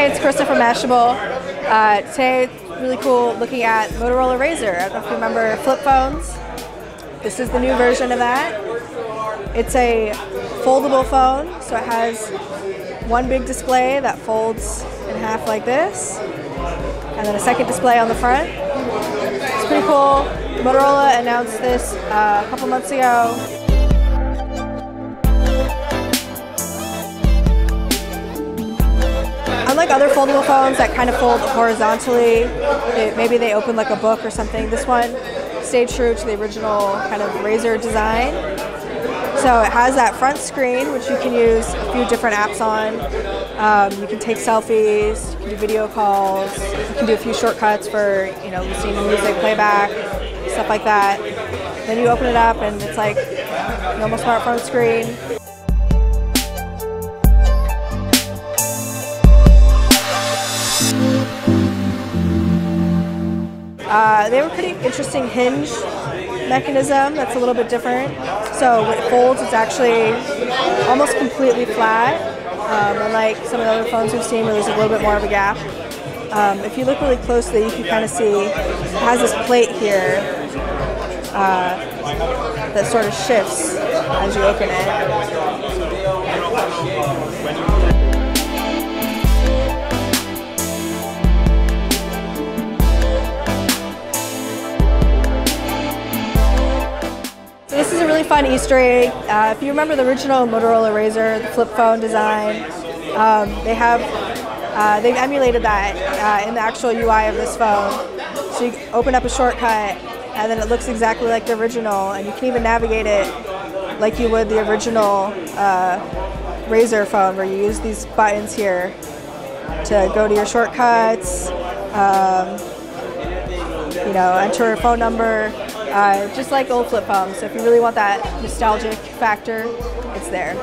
Hi, it's Krista from Mashable. Today it's really cool looking at Motorola RAZR. I don't know if you remember flip phones. This is the new version of that. It's a foldable phone, so it has one big display that folds in half like this, and then a second display on the front. It's pretty cool. Motorola announced this a couple months ago. Unlike other foldable phones that kind of fold horizontally, maybe they open like a book or something, this one stayed true to the original kind of RAZR design. So it has that front screen, which you can use a few different apps on. You can take selfies, you can do video calls, you can do a few shortcuts for, listening to music, playback, stuff like that. Then you open it up and it's like a normal smartphone screen. They have a pretty interesting hinge mechanism that's a little bit different. So when it folds, it's actually almost completely flat, unlike some of the other phones we've seen where there's a little bit more of a gap. If you look really closely, you can kind of see it has this plate here that sort of shifts as you open it. This is a really fun Easter egg. If you remember the original Motorola RAZR, the flip phone design, they've emulated that in the actual UI of this phone. So you open up a shortcut and then it looks exactly like the original, and you can even navigate it like you would the original RAZR phone, where you use these buttons here to go to your shortcuts, enter a phone number. Just like old flip phones, so if you really want that nostalgic factor, it's there.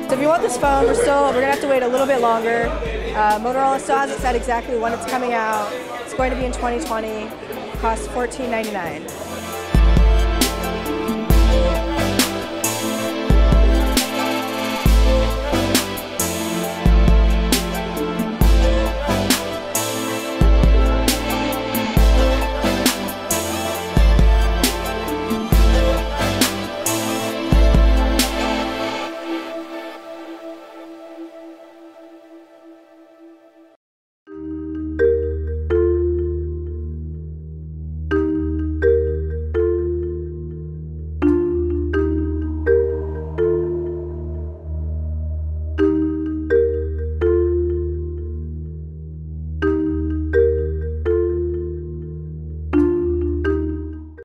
So if you want this phone, we're gonna have to wait a little bit longer. Motorola Saw hasn't said exactly when it's coming out. It's going to be in 2020. It costs $14.99.